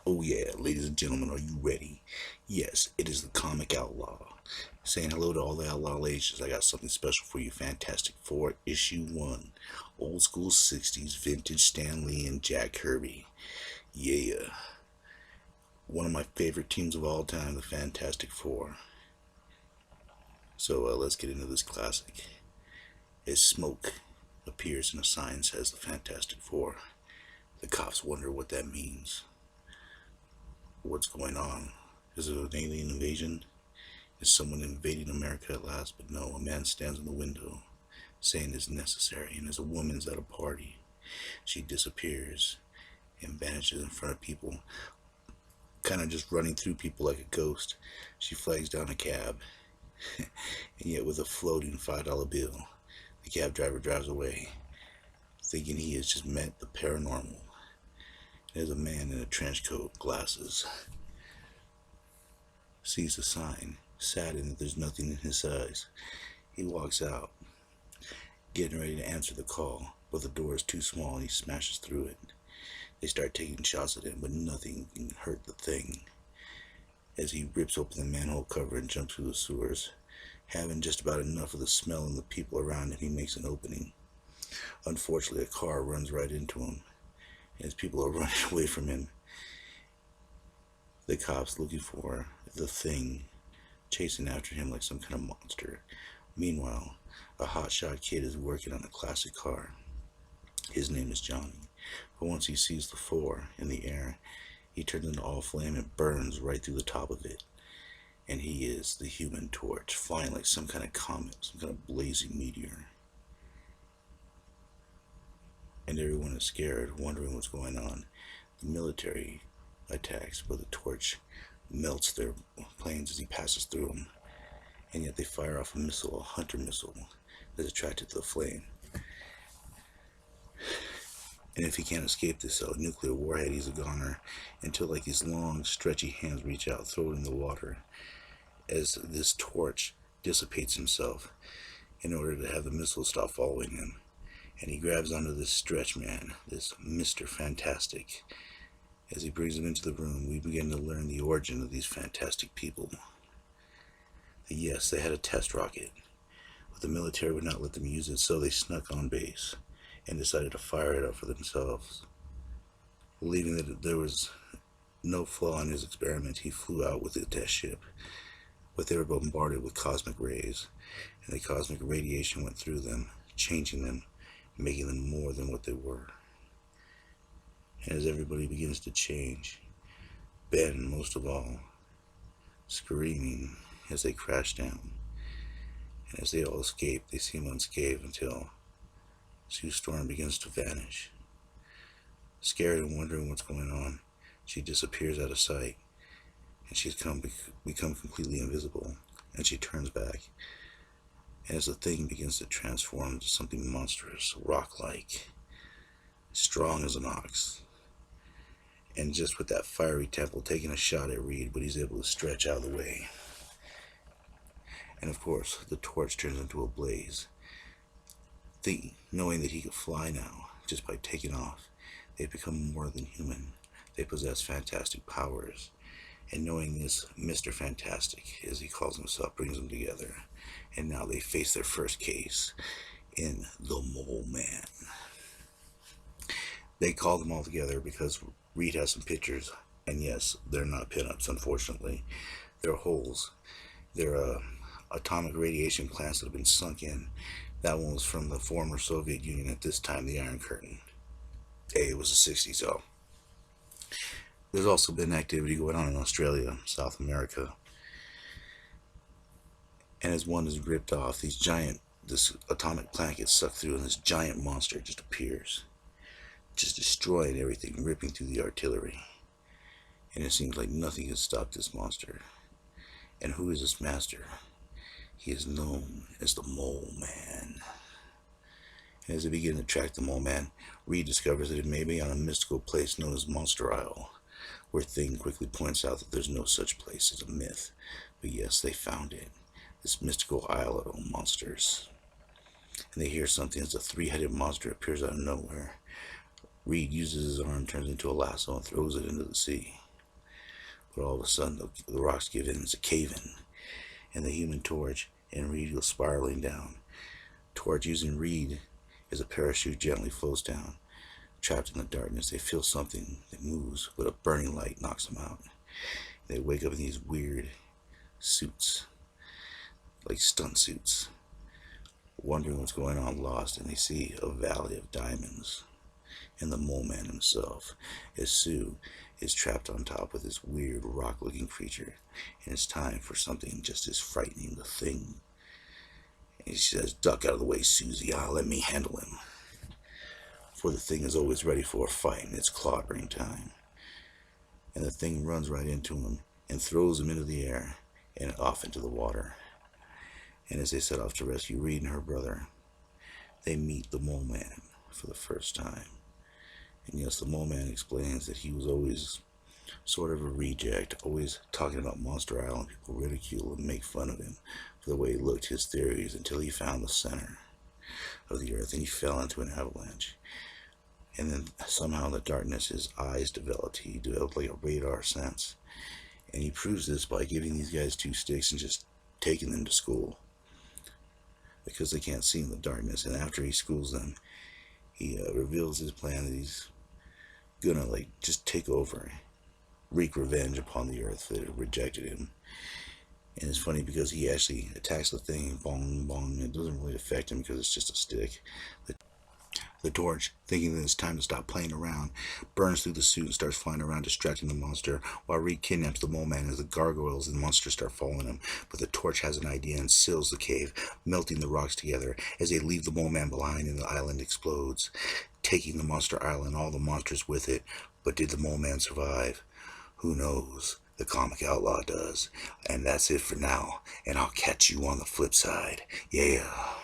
Oh yeah, ladies and gentlemen, are you ready? Yes, it is the comic Outlaw. Saying hello to all the Outlaw ladies. I got something special for you. Fantastic Four, issue 1. Old school 60s, vintage Stan Lee and Jack Kirby. Yeah. One of my favorite teams of all time, the Fantastic Four. So let's get into this classic. As smoke appears and a sign says the Fantastic Four, the cops wonder what that means. What's going on? Is it an alien invasion? Is someone invading America at last? But no, a man stands in the window, saying it's necessary, and as a woman's at a party, she disappears and vanishes in front of people, kind of just running through people like a ghost. She flags down a cab, and yet with a floating $5 bill, the cab driver drives away, thinking he has just met the paranormal. There's a man in a trench coat, glasses, sees the sign, saddened that there's nothing in his eyes. He walks out, getting ready to answer the call, but the door is too small and he smashes through it. They start taking shots at him, but nothing can hurt the thing. As he rips open the manhole cover and jumps through the sewers, having just about enough of the smell and the people around him, he makes an opening. Unfortunately, a car runs right into him, and as people are running away from him, the cops looking for the thing, chasing after him like some kind of monster. Meanwhile, a hotshot kid is working on a classic car. His name is Johnny, but once he sees the four in the air, he turns into all flame and burns right through the top of it. And he is the Human Torch, flying like some kind of comet, some kind of blazing meteor. And everyone is scared, wondering what's going on. The military attacks, but the torch melts their planes as he passes through them. And yet they fire off a missile, a hunter missile, that's attracted to the flame. And if he can't escape this nuclear warhead, he's a goner until like these long, stretchy hands reach out, throw it in the water as this torch dissipates himself in order to have the missile stop following him. And he grabs onto this stretch man, this Mr. Fantastic. As he brings him into the room, we begin to learn the origin of these fantastic people. Yes, they had a test rocket, but the military would not let them use it, so they snuck on base and decided to fire it up for themselves. Believing that there was no flaw in his experiment, he flew out with the test ship, but they were bombarded with cosmic rays, and the cosmic radiation went through them, changing them, making them more than what they were. And as everybody begins to change, Ben most of all, screaming as they crash down. And as they all escape, they seem unscathed until Sue Storm begins to vanish. Scared and wondering what's going on, she disappears out of sight, and she's become completely invisible, and she turns back. And as the thing begins to transform into something monstrous, rock-like, strong as an ox. And just with that fiery temple taking a shot at Reed, but he's able to stretch out of the way. And of course, the torch turns into a blaze. Knowing that he could fly now, just by taking off, they've become more than human. They possess fantastic powers. And knowing this, Mr. Fantastic, as he calls himself, brings them together. And now they face their first case in the Mole Man. They call them all together because Reed has some pictures, and yes, they're not pinups, unfortunately. They're holes. They're atomic radiation plants that have been sunk in. That one was from the former Soviet Union, at this time the Iron Curtain. Hey, it was the 60s, so. There's also been activity going on in Australia, South America. And as one is ripped off, this atomic plant gets sucked through, and this giant monster just appears, just destroying everything, ripping through the artillery. And it seems like nothing can stop this monster. And who is this master? He is known as the Mole Man. And as they begin to track the Mole Man, Reed discovers that it may be on a mystical place known as Monster Isle, where Thing quickly points out that there's no such place as a myth. But yes, they found it. This mystical isle of monsters. And they hear something as a three-headed monster appears out of nowhere. Reed uses his arm, turns into a lasso, and throws it into the sea. But all of a sudden, the rocks give in. It's a cave-in, and the Human Torch and Reed go spiraling down. Torch, using Reed as a parachute, gently floats down. Trapped in the darkness, they feel something that moves, but a burning light knocks them out. They wake up in these weird suits, like stunt suits, wondering what's going on, lost, and they see a valley of diamonds and the mole man himself, as Sue is trapped on top of this weird rock-looking creature, and it's time for something just as frightening, the Thing. And she says, "Duck out of the way, Susie. Let me handle him." For the Thing is always ready for a fight, and it's clobbering time. And the Thing runs right into him and throws him into the air and off into the water. And as they set off to rescue Reed and her brother, they meet the Mole Man for the first time. And yes, the Mole Man explains that he was always sort of a reject, always talking about Monster Island. People ridicule and make fun of him for the way he looked, his theories, until he found the center of the earth and he fell into an avalanche. And then somehow in the darkness his eyes developed. He developed like a radar sense. And he proves this by giving these guys 2 sticks and just taking them to school, because they can't see in the darkness. And after he schools them, he reveals his plan that he's gonna just take over, wreak revenge upon the earth that had rejected him. And it's funny because he actually attacks the Thing, bong bong. It doesn't really affect him because it's just a stick. The Torch, thinking that it's time to stop playing around, burns through the suit and starts flying around, distracting the monster, while Reed kidnaps the Mole Man as the gargoyles and monsters start following him. But the Torch has an idea and seals the cave, melting the rocks together. As they leave the Mole Man behind and the island explodes, taking the Monster Island and all the monsters with it. But did the Mole Man survive? Who knows? The comic Outlaw does. And that's it for now, and I'll catch you on the flip side. Yeah.